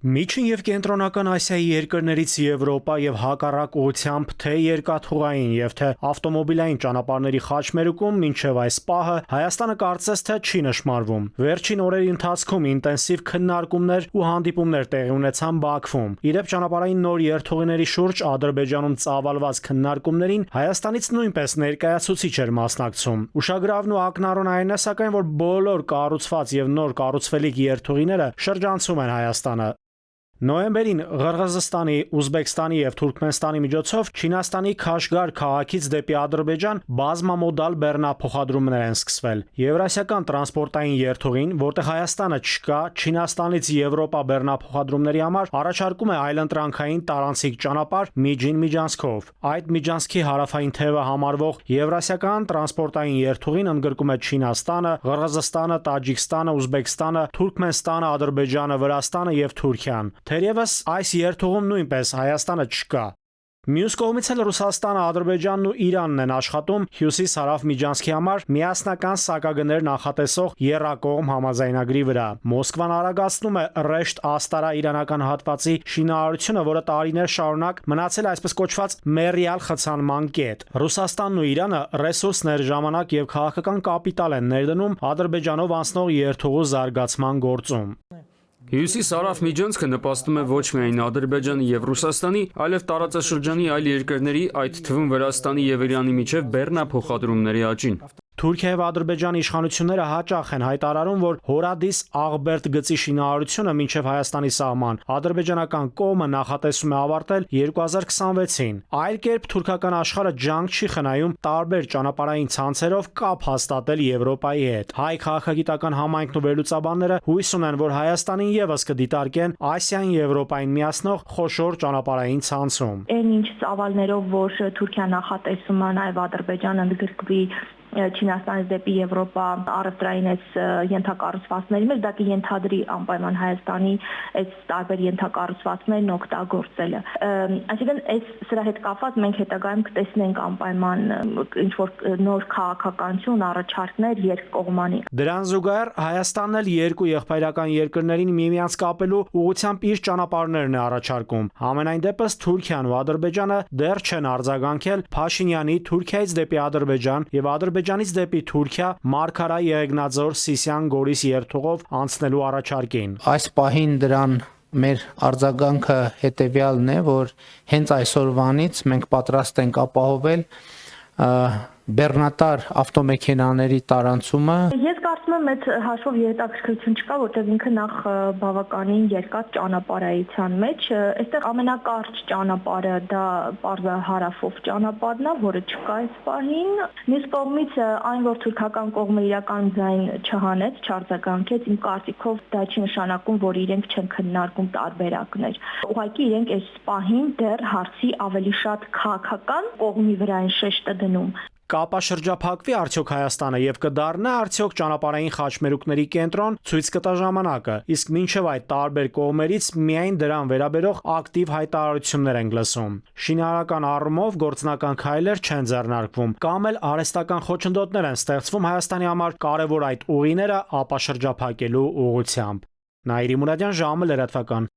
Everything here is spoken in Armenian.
Միջին եւ կենտրոնական Ասիայի երկրներից Եվրոպա եւ հակառակ ուղությամբ թե երկաթուղային եւ թե ավտոմոբիլային ճանապարհների խաչմերուկում մինչեւ այս պահը Հայաստանը կարծես թե չի նշмарվում։ Վերջին օրերի ընթացքում ինտենսիվ քննարկումներ ու հանդիպումներ տեղի ունեցան Բաքվում։ Իրեւ ճանապարհային նոր երթուղիների շուրջ Ադրբեջանում ծավալված քննարկումներին Հայաստանից նույնպես ներկայացուցիչ էր մասնակցում։ Ուշագրավն ու ակնառուն այն է սակայն, որ բոլոր կառուցված եւ նոր կառուցվելիք երթուղիները շրջանցում են Հայաստանը։ Նոյեմբերին Ղրղըզստանի, Ուզբեկստանի եւ Թուրքմենստանի միջոցով Չինաստանի Քաշգար քաղաքից դեպի Ադրբեջան բազմամոդալ բեռնափոխադրումներ են սկսվել։ Եվրասիական տրանսպորտային երթուղին, որտեղ Հայաստանը չկա, Չինաստանից Եվրոպա բեռնափոխադրումների համար առաջարկում է այլընտրանքային տարանցիկ ճանապարհ Միջին Միջանցքով։ Այդ միջանցքի հարավային թևը համարվող Եվրասիական տրանսպորտային երթուղին ընդգրկում է Չինաստանը, Ղրղըզստանը, Տաջիկստանը, Ուզբեկստանը, Թուրքմենստանը, Ադրբեջանը, Վրաստանը եւ Թուրքիան։ Թերևս այս երթուղում նույնպես Հայաստանը չկա։ Մյուս կողմից էլ Ռուսաստանը, Ադրբեջանն ու Իրանն են աշխատում հյուսիս-հարավ միջանցքի համար միասնական սակագներ նախատեսող եռակողմ համաձայնագրի վրա։ Մոսկվան արագացնում է Ռեշտ-Աստարա իրանական հատվածի շինարարությունը, որը տարիներ շարունակ մնացել է այսպես կոչված մեռյալ խցանման կետ։ Ռուսաստանն ու Իրանը ռեսուրսներ, ժամանակ եւ քաղաքական կապիտալ են ներդնում Ադրբեջանով անցնող երթուղու զարգացման գործում։ Հյուսիս-հարավ միջանցքը նպաստում է ոչ միայն Ադրբեջանի եւ Ռուսաստանի, այլև տարածաշրջանի այլ երկրների, այդ թվում Վրաստանի եւ Իրանի միջև բեռնափոխադրումների աճին։ Թուրքիա եւ Ադրբեջանի իշխանությունները հաճախ են հայտարարում, որ Հորադիս Աղբերդ գծի շինարարությունը մինչև Հայաստանի սահման ադրբեջանական կողմը նախատեսում է ավարտել 2026-ին։ Այլ կերպ թուրքական աշխարհը ջանք չի խնայում տարբեր ճանապարհային ցանցերով կապ հաստատել Եվրոպայի հետ։ Հայ քաղաքագիտական համայնքն ու վերլուծաբանները հույս ունեն, որ Հայաստանին եւս կդիտարկեն Ասիային Եվրոպային միացնող խոշոր ճանապարհային ցանցում։ Այն ինչ ծավալներով, որ Թուրքիան նախատեսում է, նաեւ Ադրբեջանը ընդգրկվի Չինաստանից դեպի Եվրոպա առևտրային այս ենթակառուցվածքների մեջ, դա կենթադրի անպայման Հայաստանի այս տարբեր ենթակառուցվածքներն օգտագործելը։ Այսինքն այս սրա հետ կապված մենք հետագայում կտեսնենք անպայման ինչ որ նոր քաղաքականություն, առաջարկներ երկկողմանի։ Դրան զուգահեռ Հայաստանն էլ երկու եղբայրական երկրներին միմյանց կապելու ուղղությամբ իր ճանապարհներն է առաջարկում։ Համենայն դեպս Թուրքիան ու Ադրբեջանը դեռ չեն արձագանքել Փաշինյանի Թուրքիայից դեպի Ադրբեջան եւ Ադրբեջանից դեպի Թուրքիա Մարգարա Եղեգնաձոր Սիսիան Գորիս երթուղով անցնելու առաջարկին։ Այս պահին դրան մեր արձագանքը հետեւյալն է, որ հենց այսօրվանից մենք պատրաստ ենք ապահովել բեռնատար ավտոմեքենաների տարանցումը։ Ես կարծում եմ այդ հաշվով հետաքրքրություն չկա, որտեղ ինքը նախ բավականին երկար ճանապարհայցյան մեջ, այստեղ ամենակարճ ճանապարհը դա պարզա հարավով ճանապարհն է, որը չկա այս պահին։ Մյուս կողմից այն, որ թուրքական կողմը իրական ձայն չհանեց, չարձագանքեց, իմ կարծիքով դա չի նշանակում, որ իրենք չեն քննարկում տարբերակներ։ Ուղղակի իրենք այս պահին դեռ հարցի ավելի շատ քաղաքական կողմի վրա են շեշտը դնում։ Կապաշրջափակվի արդյոք Հայաստանը եւ կդառնա արդյոք ճանապարհային խաչմերուկների կենտրոն, ցույց կտա ժամանակը, իսկ մինչեւ այդ տարբեր կողմերից միայն դրան վերաբերող ակտիվ հայտարարություններ են լսում։ Շինարարական առումով գործնական քայլեր չեն ձեռնարկվում, կամ էլ արհեստական խոչընդոտներ են ստեղծվում Հայաստանի համար կարևոր այդ ուղիները ապաշրջափակելու ուղղությամբ։ Նաիրի Մուրադյան, ժամը լրատվական։